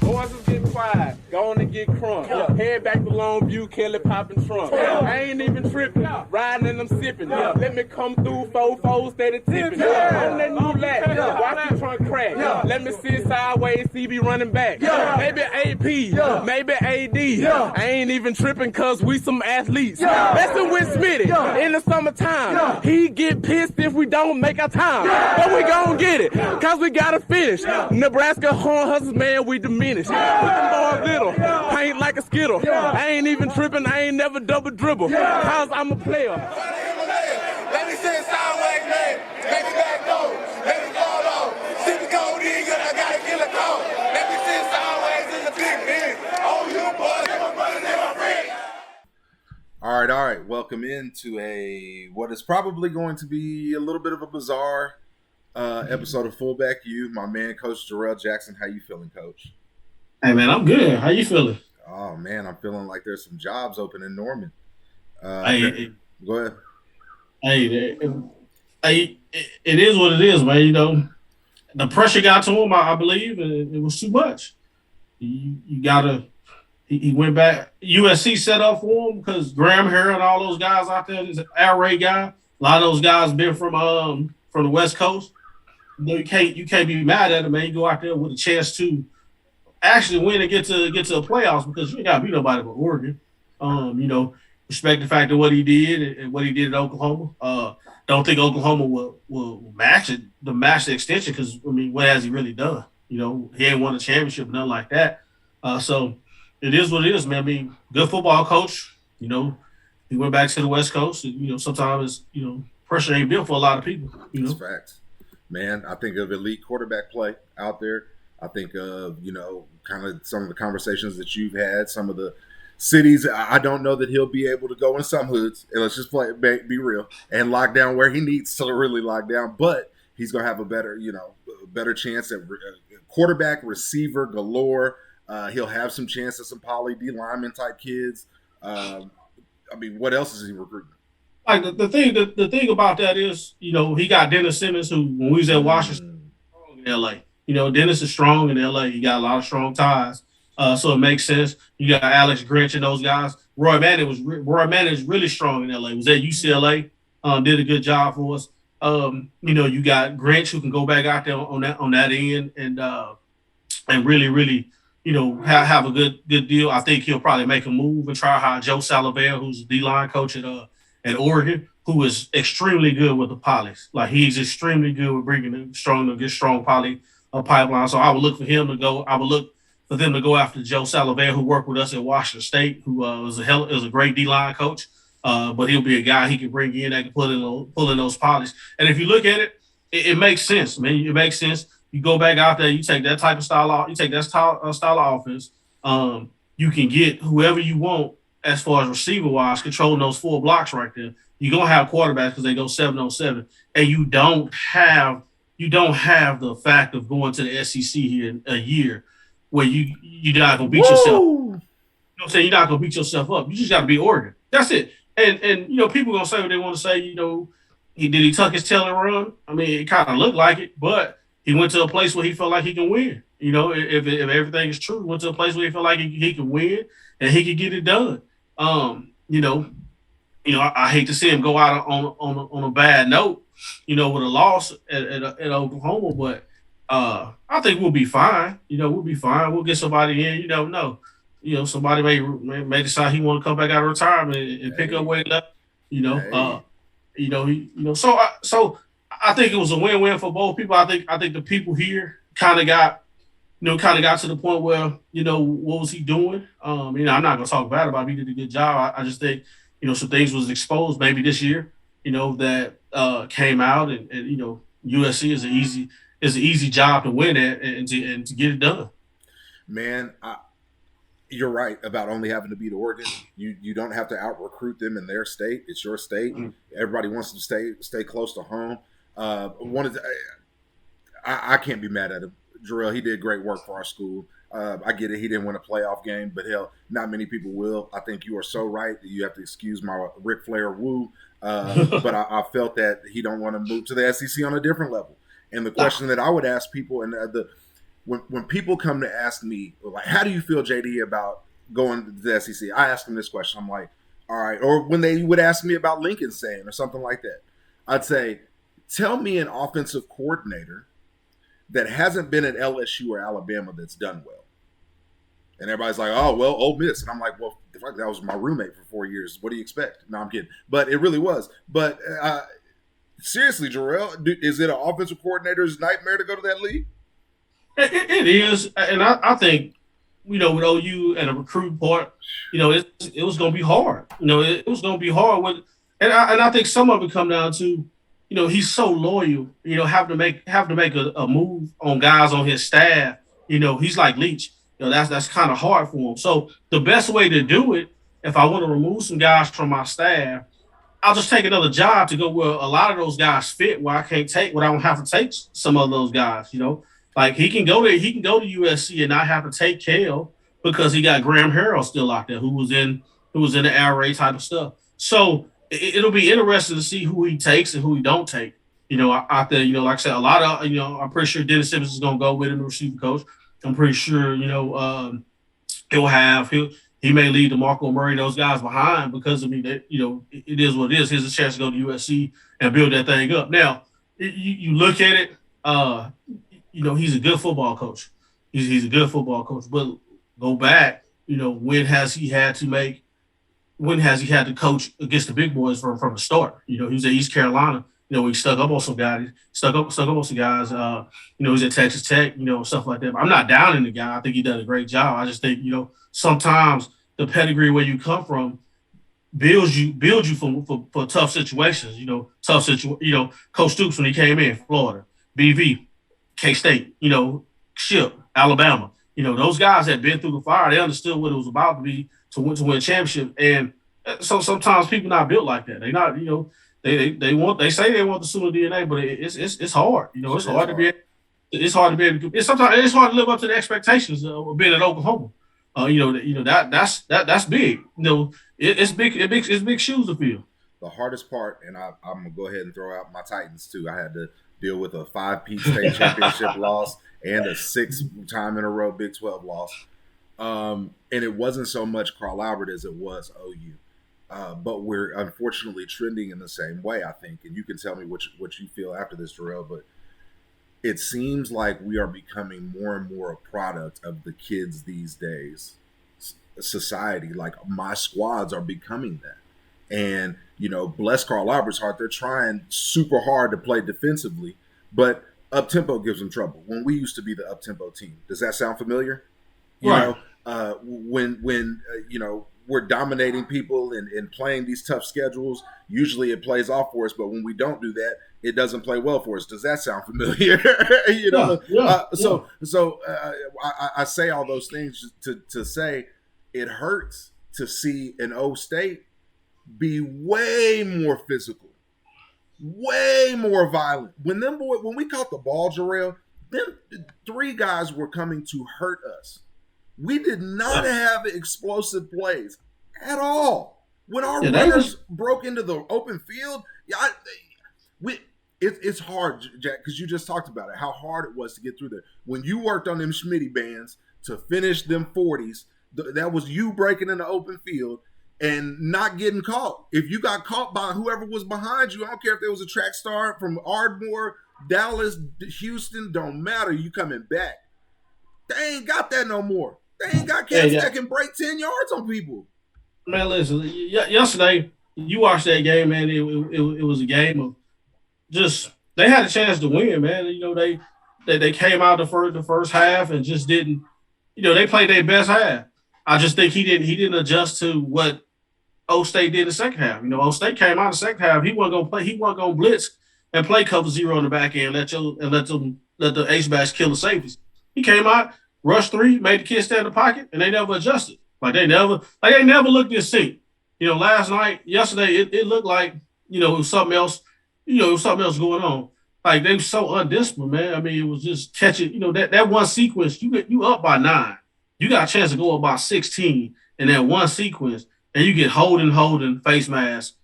Boys is getting quiet. Go on and get crunk. Head back to Longview, Kelly popping trunk. I ain't even tripping. Riding and I'm sipping. Let me come through, 4-4, steady tipping. On that new lap. Watch the trunk crack. Let me sit sideways, CB running back. Maybe AP, maybe AD. I ain't even tripping cause we some athletes. Messing with Smitty in the summertime. He get pissed if we don't make our time. But we gon' get it, cause we gotta finish. Nebraska horn hustlers, man, we diminished. Put them boys little, paint like a skittle. I ain't even tripping, I ain't never double dribble. Cause I'm a player. Let me sit sideways, man. Let me back door. Let me go on. Sit the code in, I gotta kill a code. Let me sit sideways in the big man. Oh, you boys, they my brothers, they my friends. All right. Welcome into what is probably going to be a little bit of a bizarre episode of Fullback U. My man, Coach Jarrail Jackson. How you feeling, Coach? Hey, man, I'm good. How you feeling? Oh, man, I'm feeling like there's some jobs open in Norman. Go ahead. It is what it is, man. You know, the pressure got to him, I believe, and it was too much. You gotta. He went back. USC set up for him because Graham Harrell and all those guys out there. This Air Ray guy. A lot of those guys been from the West Coast. You know, you can't be mad at him, man. You go out there with a chance to actually win and get to the playoffs because you ain't got to beat nobody but Oregon. You know, respect the fact of what he did and what he did at Oklahoma. Don't think Oklahoma will match the extension because, I mean, what has he really done? You know, he ain't won a championship, nothing like that. So it is what it is, man. I mean, good football coach. You know, he went back to the West Coast. And, you know, sometimes, you know, pressure ain't built for a lot of people. You know? That's facts. Man, I think of elite quarterback play out there. I think of, you know, kind of some of the conversations that you've had, some of the cities. I don't know that he'll be able to go in some hoods, and let's just be real, and lock down where he needs to really lock down. But he's going to have a better chance at quarterback, receiver galore. He'll have some chance at some poly D lineman type kids. I mean, what else is he recruiting? Like the thing about that is, you know, he got Dennis Simmons, who when we was at Washington, strong in LA. You know, Dennis is strong in LA. He got a lot of strong ties, so it makes sense. You got Alex Grinch and those guys. Roy Manning is really strong in LA. He was at UCLA, did a good job for us. You know, you got Grinch who can go back out there on that end and really, you know, have a good deal. I think he'll probably make a move and try to hire Joe Salaver, who's the D-line coach at Oregon, who is extremely good with the polys. Like, he's extremely good with bringing in strong poly pipeline. So I would look for him to go. I would look for them to go after Joe Salaver, who worked with us at Washington State, who is a great D-line coach. But he'll be a guy he can bring in that can pull in those polys. And if you look at it, it makes sense, man. It makes sense. You go back out there, you take that type of style off, you take that style of offense. You can get whoever you want as far as receiver-wise, controlling those 4 blocks right there. You're going to have quarterbacks because they go 7-on-7. And you don't have the fact of going to the SEC here in a year where you're not going to beat yourself. You know what I'm saying? You're not going to beat yourself up. You just got to be Oregon. That's it. And you know, people going to say what they want to say. You know, did he tuck his tail and run? I mean, it kind of looked like it, but he went to a place where he felt like he can win. You know, if everything is true, he went to a place where he felt like he can win and he can get it done. You know, I hate to see him go out on a bad note, you know, with a loss at Oklahoma, but I think we'll be fine. You know, we'll be fine. We'll get somebody in. You don't know. You know, somebody may decide he want to come back out of retirement and pick up where he left. You know, so I think it was a win-win for both people. I think the people here kind of got to the point where, you know, what was he doing? You know, I'm not gonna talk bad about him. He did a good job. I just think, you know, some things was exposed maybe this year, you know, that came out, and you know, USC is an easy job to win at and to get it done. Man, you're right about only having to beat Oregon. You don't have to out-recruit them in their state. It's your state. Mm-hmm. Everybody wants to stay close to home. I can't be mad at him. Jarrail, he did great work for our school. I get it. He didn't win a playoff game, but hell, not many people will. I think you are so right that you have to excuse my Ric Flair woo. But I felt that he don't want to move to the SEC on a different level. And the question that I would ask people, and when people come to ask me, like, how do you feel, JD, about going to the SEC? I ask them this question. I'm like, all right. Or when they would ask me about Lincoln saying or something like that, I'd say, tell me an offensive coordinator that hasn't been at LSU or Alabama that's done well. And everybody's like, oh, well, Ole Miss. And I'm like, well, that was my roommate for 4 years. What do you expect? No, I'm kidding. But it really was. But seriously, Jarrail, is it an offensive coordinator's nightmare to go to that league? It is. And I think, with OU and a recruit part, it was going to be hard. It was going to be hard. And I think some of it come down to, he's so loyal, have to make a move on guys on his staff. He's like Leach. That's kind of hard for him. So the best way to do it, if I want to remove some guys from my staff, I'll just take another job to go where a lot of those guys fit, where I don't have to take some of those guys. Like he can go to USC and not have to take Kale because he got Graham Harrell still out there who was in the air raid type of stuff. So it'll be interesting to see who he takes and who he don't take. Out there, like I said, a lot of, I'm pretty sure Dennis Simmons is going to go with him, the receiver coach. I'm pretty sure, he may leave DeMarco Murray, those guys behind because, it is what it is. Here's a chance to go to USC and build that thing up. Now, you look at it, he's a good football coach. He's a good football coach. But go back, when has he had to coach against the big boys from the start? He was at East Carolina. He stuck up on some guys. He was at Texas Tech, stuff like that. But I'm not downing the guy. I think he done a great job. I just think, sometimes the pedigree where you come from builds you for tough situations. Coach Stoops when he came in, Florida, BV, K-State, Ship, Alabama. Those guys had been through the fire. They understood what it was about to be to win a championship. And so sometimes people not built like that. They not, They say they want the Sooner DNA, but it's hard. It's hard to be. It's hard to be able to. Sometimes it's hard to live up to the expectations of being at Oklahoma. That's big. It's big shoes to fill. The hardest part, and I'm gonna go ahead and throw out my Titans too. I had to deal with a 5-peat state championship loss and a 6-time in a row Big 12 loss. And it wasn't so much Carl Albert as it was OU. But we're unfortunately trending in the same way, I think. And you can tell me what you feel after this, Jarrail. But it seems like we are becoming more and more a product of the kids these days. Society, like my squads are becoming that. And, bless Carl Albert's heart, they're trying super hard to play defensively. But up-tempo gives them trouble. When we used to be the up-tempo team. Does that sound familiar? Right. When we're dominating people and playing these tough schedules, usually it plays off for us. But when we don't do that, it doesn't play well for us. Does that sound familiar? I say all those things to say it hurts to see an O State be way more physical, way more violent. When we caught the ball, Jarrail, them 3 guys were coming to hurt us. We did not have explosive plays at all. When our runners broke into the open field, it's hard, Jack, because you just talked about it, how hard it was to get through there. When you worked on them Schmitty bands to finish them 40s, that was you breaking in the open field and not getting caught. If you got caught by whoever was behind you, I don't care if there was a track star from Ardmore, Dallas, Houston, don't matter. You coming back. They ain't got that no more. They ain't got cats that can break 10 yards on people. Man, listen, yesterday, you watched that game, man. It was a game of just – they had a chance to win, man. They came out the first half and just didn't – they played their best half. I just think he didn't adjust to what O State did in the second half. O State came out in the second half. He wasn't going to blitz and play cover 0 in the back end, let the H-backs kill the safeties. He came out, rushed 3, made the kids stay in the pocket, and they never adjusted. They never looked in sync. Yesterday, it looked like, it was something else. It was something else going on. Like, they were so undisciplined, man. I mean, it was just catching, that one sequence, you up by 9. you got a chance to go up by 16 in that one sequence, and you get holding, face mask,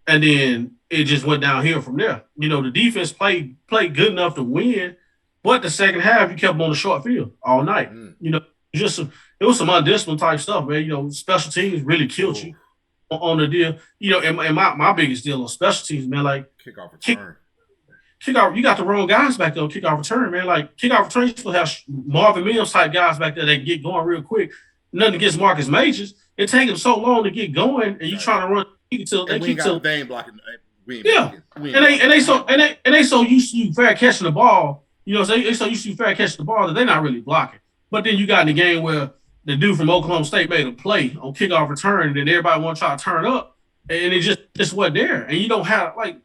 and then it just went downhill from there. You know, the defense played good enough to win, but the second half, you kept them on the short field all night. You know, it was some undisciplined type stuff, man. You know, special teams really killed you on the deal. You know, and my biggest deal on special teams, man, like kickoff return. Kickoff, you got the wrong guys back there on kickoff return, man. Like kickoff return, you still have Marvin Mills type guys back there that get going real quick. Nothing against Marcus Majors. It takes him so long to get going, and you trying to run until they keep till they ain't blocking. And they so used to you fair catching the ball. You know, they so used to you fair catching the ball that they're not really blocking. But then you got in the game where the dude from Oklahoma State made a play on kickoff return, and then everybody want to try to turn up, and it just wasn't there. And you don't have like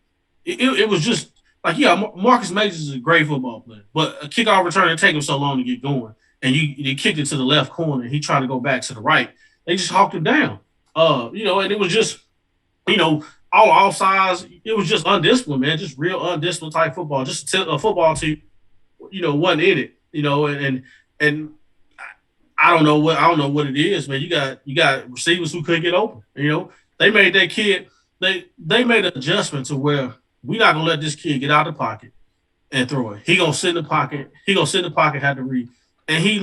it was just. Like, yeah, Marcus Majors is a great football player, but a kickoff return, it take him so long to get going. And you kicked it to the left corner, and he tried to go back to the right. They just hawked him down. You know, and it was just, you know, all sides. It was just undisciplined, man, just real undisciplined type football. Just a football team, you know, wasn't in it. You know, and I don't know what it is, man. You got receivers who couldn't get open. You know, they made that kid. They made an adjustment to where. We're not gonna let this kid get out of the pocket and throw it. He gonna sit in the pocket. Have to read. And he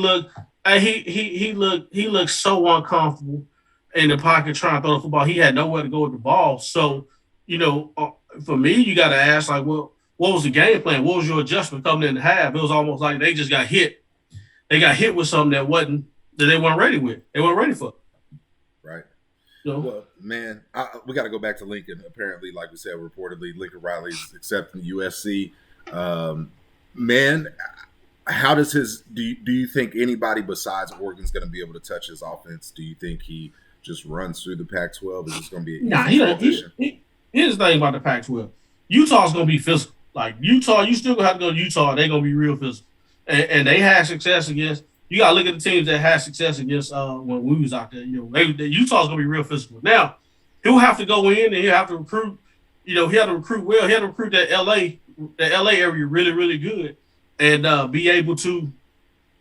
looked so uncomfortable in the pocket trying to throw the football. He had nowhere to go with the ball. So, you know, for me, you got to ask like, well, what was the game plan? What was your adjustment coming in the half? It was almost like they just got hit. They got hit with something that they weren't ready with. They weren't ready for. Right. So, well, man, we got to go back to Lincoln. Apparently, like we said, reportedly, Lincoln Riley's accepting USC. Man, how does do you think anybody besides Oregon's going to be able to touch his offense? Do you think he just runs through the Pac-12? Is this going to be here's the thing about the Pac-12. Utah's going to be physical. Like Utah, you still going to have to go to Utah. They're going to be real physical. And they had success against. You got to look at the teams that had success against when we was out there. You know, Utah's going to be real physical. Now, he'll have to go in and he'll have to recruit. You know, he had to recruit well. He had to recruit that LA area really, really good and be able to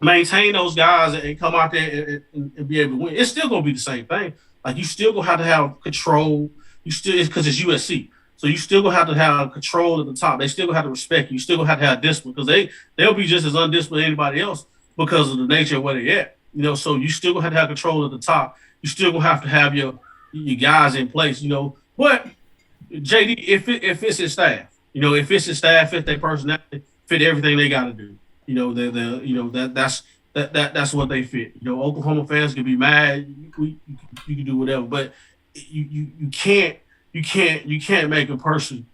maintain those guys and come out there and be able to win. It's still going to be the same thing. Like, you still going to have control. Because it's USC. So you still going to have control at the top. They still going to have to respect you. You still going to have discipline because they'll be just as undisciplined as anybody else. Because of the nature of where they're at, you know, so you still gonna have to have control at the top. You still gonna have to have your guys in place, you know. But JD, if it's his staff, you know, if it's his staff, fit their personality, fit everything they got to do, you know, that's what they fit. You know, Oklahoma fans can be mad, you can do whatever, but you can't make a person,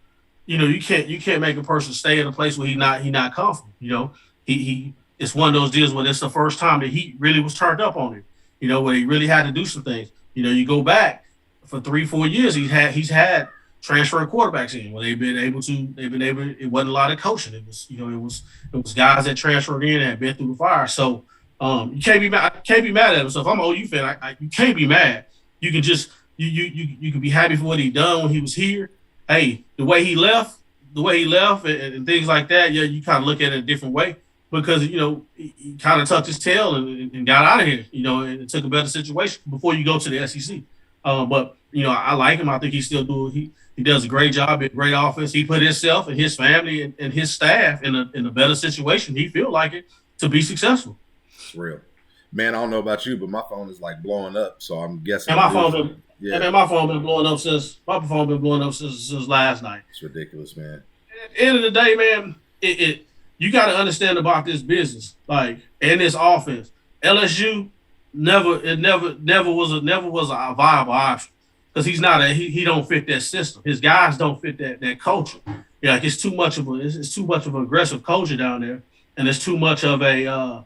you know, you can't make a person stay in a place where he not comfortable. You know, he. It's one of those deals where it's the first time that he really was turned up on it, you know, where he really had to do some things. You know, you go back for 3-4 years, he's had transfer quarterbacks in where they've been able. It wasn't a lot of coaching. It was, you know, it was guys that transferred in and had been through the fire. So you can't be mad at him. So if I'm an OU fan, you can't be mad. You can just you can be happy for what he done when he was here. Hey, the way he left and things like that. Yeah, you kind of look at it a different way. Because, you know, he kind of tucked his tail and got out of here, you know, and took a better situation before you go to the SEC. But, you know, I like him. I think he does a great job, a great offense. He put himself and his family and his staff in a better situation. He feel like it to be successful. It's real. Man, I don't know about you, but my phone is like blowing up. So I'm guessing. And my phone been blowing up since last night. It's ridiculous, man. At the end of the day, man, you got to understand about this business, like, and this offense. LSU never was a viable option because he's not he don't fit that system. His guys don't fit that culture. Yeah, like it's too much of an aggressive culture down there, and it's too much of a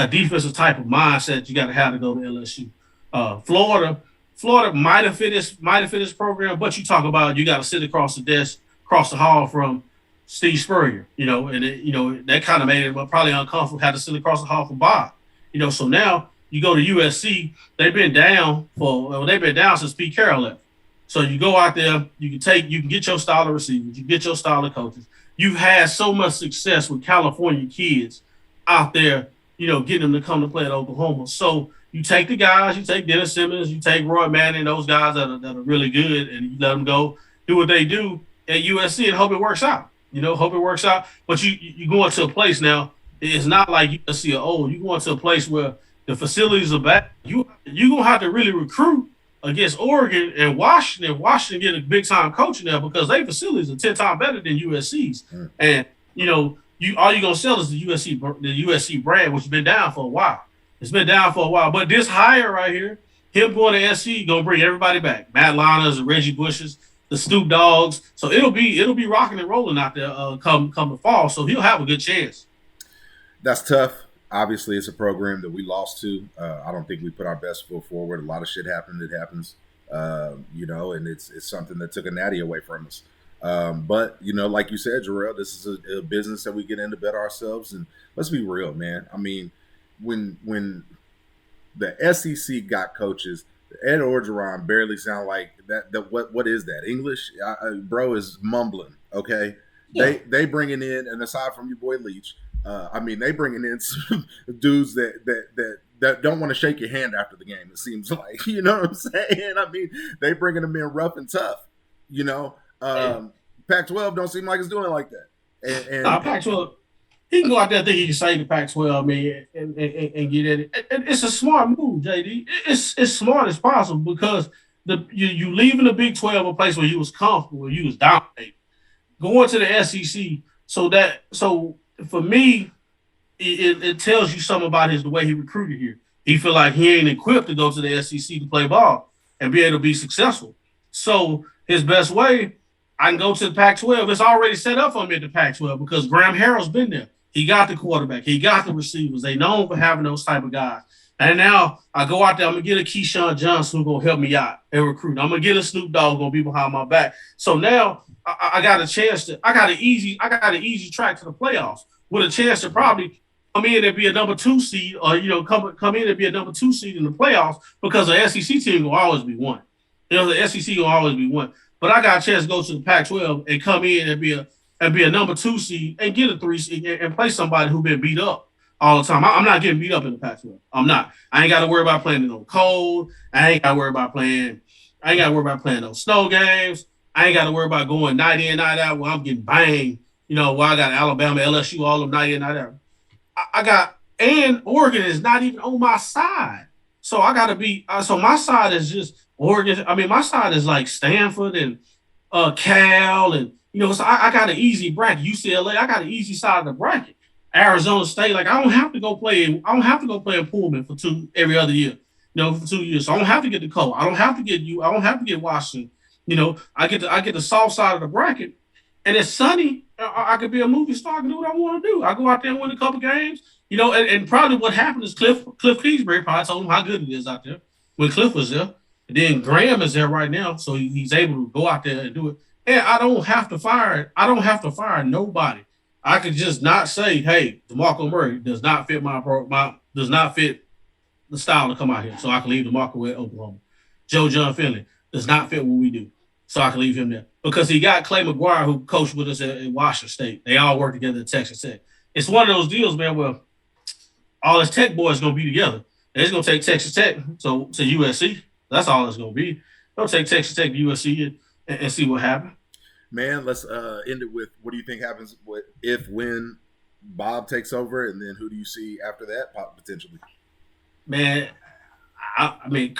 defensive type of mindset you got to have to go to LSU. Florida might have fit his program, but you talk about you got to sit across the hall from Steve Spurrier, you know, and that kind of made it probably uncomfortable. Had to sit across the hall from Bob, you know. So now you go to USC. They've been down since Pete Carroll left. So you go out there, you can get your style of receivers, you get your style of coaches. You've had so much success with California kids out there getting them to come to play at Oklahoma. So you take the guys, you take Dennis Simmons, you take Roy Manning, those guys that are really good, and you let them go do what they do at USC and hope it works out. Hope it works out. But you go into a place now, it's not like USC or old. You go into a place where the facilities are bad. You're going to have to really recruit against Oregon and Washington. Washington get a big-time coaching there because their facilities are 10 times better than USC's. Mm. And, all you're going to sell is the USC brand, which has been down for a while. It's been down for a while. But this hire right here, him going to SC, going to bring everybody back. Matt Liners, the Reggie Bushes, the Snoop Dogs. So it'll be rocking and rolling out there come the fall. So he'll have a good chance. That's tough. Obviously, it's a program that we lost to. I don't think we put our best foot forward. A lot of shit happened. It happens, and it's something that took a natty away from us. But, like you said, Jarrail, this is a business that we get in to better ourselves. And let's be real, man. I mean, when the SEC got coaches, Ed Orgeron barely sound like that. What is that? English? Bro is mumbling, okay? Yeah. They bringing in, and aside from your boy Leach, they bringing in some dudes that don't want to shake your hand after the game. It seems like, you know what I'm saying. I mean, they bringing them in rough and tough. Pac-12 don't seem like it's doing it like that. And Pac-12, he can go out there think he can save the Pac-12, man, and get at it. And it's a smart move, JD. It's smart as possible because you leaving the Big 12 a place where you was comfortable, where you was dominating, going to the SEC. So for me, it tells you something about the way he recruited here. He feel like he ain't equipped to go to the SEC to play ball and be able to be successful. So his best way, I can go to the Pac-12. It's already set up for him at the Pac-12 because Graham Harrell's been there. He got the quarterback. He got the receivers. They known for having those type of guys. And now I go out there, I'm going to get a Keyshawn Johnson who's going to help me out and recruit. I'm going to get a Snoop Dogg going to be behind my back. So now I got a chance I got an easy track to the playoffs with a chance to probably come in and be a number 2 seed or, come in and be a number 2 seed in the playoffs because the SEC team will always be one. The SEC will always be one. But I got a chance to go to the Pac-12 and come in and be a number 2 seed and get a 3 seed and play somebody who been beat up all the time. I'm not getting beat up in the Pac-12. I'm not. I ain't got to worry about playing in no cold. I ain't got to worry about playing those snow games. I ain't got to worry about going night in, night out where I'm getting banged. Where I got Alabama, LSU, all of them night in, night out. And Oregon is not even on my side. So I got to be. So my side is just Oregon. I mean, my side is like Stanford and Cal and so I got an easy bracket. UCLA, I got an easy side of the bracket. Arizona State, like I don't have to go play in Pullman for every other year, for 2 years. So I don't have to get the Cole. I don't have to get Washington. I get the soft side of the bracket, and it's sunny. I could be a movie star. I can do what I want to do. I go out there and win a couple games. And probably what happened is Cliff Kingsbury probably told him how good it is out there when Cliff was there. And then Graham is there right now, so he's able to go out there and do it. And I don't have to fire nobody. I could just not say, hey, DeMarco Murray does not fit does not fit the style to come out here. So I can leave DeMarco at Oklahoma. Joe John Finley does not fit what we do. So I can leave him there. Because he got Clay McGuire, who coached with us at Washington State. They all work together at Texas Tech. It's one of those deals, man, where all his Tech boys going to be together. And it's going to take Texas Tech to USC. That's all it's going to be. They'll take Texas Tech to USC and see what happens. Man, let's end it with what do you think happens when Bob takes over, and then who do you see after that potentially? Man, they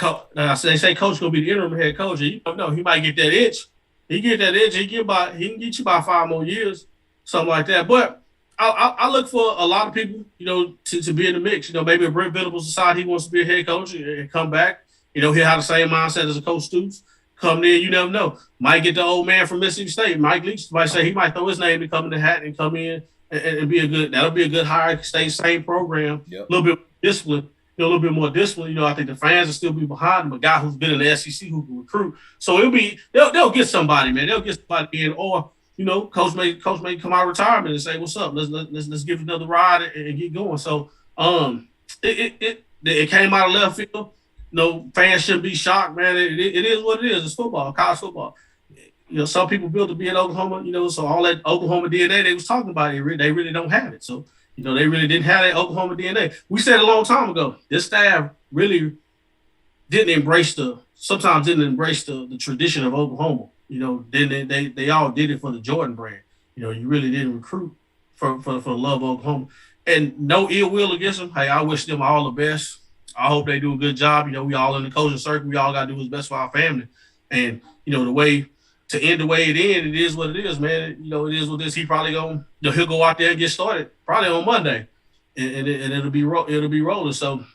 say coach going to be the interim head coach. You don't know. He might get that itch. He can get you about 5 more years, something like that. But I look for a lot of people, to be in the mix. Maybe if Brent Venables decides he wants to be a head coach and come back, he'll have the same mindset as a Coach Stoops. Come in, you never know. Might get the old man from Mississippi State, Mike Leach. Might say he might throw his name to come in the hat and come in and be that'll be a good hire. Stay same program, a little bit discipline, a little bit more discipline. I think the fans will still be behind him. A guy who's been in the SEC who can recruit. So they'll get somebody, man. They'll get somebody in, or coach may come out of retirement and say, "What's up? Let's give it another ride and get going." So it came out of left field. Fans shouldn't be shocked, man. It is what it is. It's football, college football. Some people built to be in Oklahoma, so all that Oklahoma DNA they was talking about, they really don't have it. So, You know, they really didn't have that Oklahoma DNA. We said a long time ago, this staff really sometimes didn't embrace the tradition of Oklahoma. You know, then they all did it for the Jordan brand. You know, you really didn't recruit for the love of Oklahoma. And no ill will against them. Hey, I wish them all the best. I hope they do a good job. You know, we all in the coaching circle. We all got to do what's best for our family. And, you know, to end the way it ended, it is what it is, man. You know, it is what it is. He probably he'll go out there and get started probably on Monday. And it'll be rolling. So,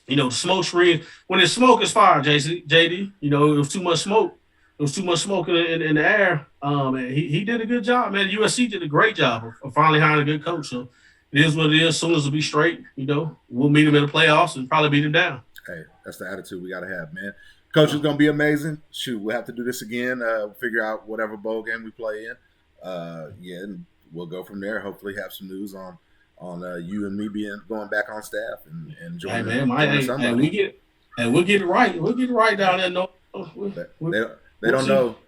you know, smoke screen. When it's smoke, it's fire, JD. You know, it was too much smoke. It was too much smoke in the air. And he did a good job, man. USC did a great job of finally hiring a good coach. So it is what it is. As soon as it'll be straight, you know, we'll meet him in the playoffs and probably beat him down. Hey, that's the attitude we got to have, man. Coach is going to be amazing. Shoot, we'll have to do this again, figure out whatever bowl game we play in. And we'll go from there. Hopefully have some news on you and me going back on staff and joining. Hey, man, we'll get it right. We'll get it right down there. No,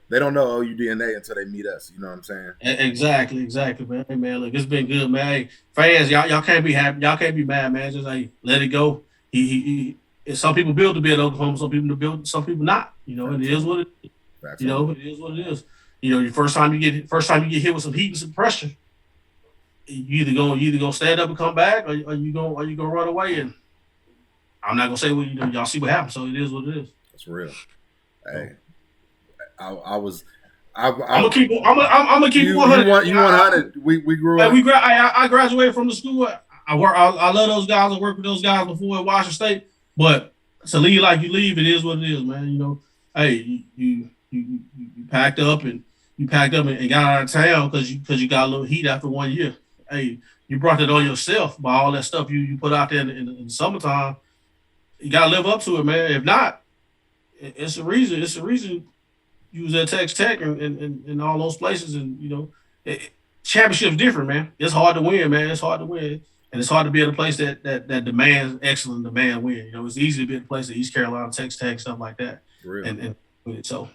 they don't know OU DNA until they meet us. You know what I'm saying? Exactly, man. Hey, man, look, it's been good, man. Hey, fans, y'all can't be happy. Y'all can't be mad, man. Just like let it go. He some people build to be at Oklahoma, some people not. You know, it is what it is. You know, it is what it is. You know, the first time you get hit with some heat and some pressure, you either gonna stand up and come back, or you gonna run away. And I'm not gonna say what y'all see what happens. So it is what it is. That's real. Hey, I'm gonna keep you 100. You 100. We grew up. I graduated from the school. I love those guys. I worked with those guys before at Washington State. But to leave like you leave, it is what it is, man. You know, hey, you packed up and got out of town because you got a little heat after 1 year. Hey, you brought it on yourself by all that stuff you put out there in the summertime. You gotta live up to it, man. If not, it's a reason. It's a reason you was at Texas Tech and all those places, and you know, championship's different, man. It's hard to win, man. It's hard to win. And it's hard to be at a place that demands excellent demand win. You know, it's easy to be at a place at East Carolina, Texas Tech, stuff like that. Real. And so,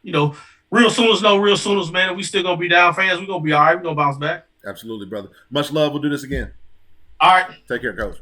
you know, real Sooners, man. We still gonna be down, fans. We're gonna be all right. We're gonna bounce back. Absolutely, brother. Much love. We'll do this again. All right. Take care, Coach.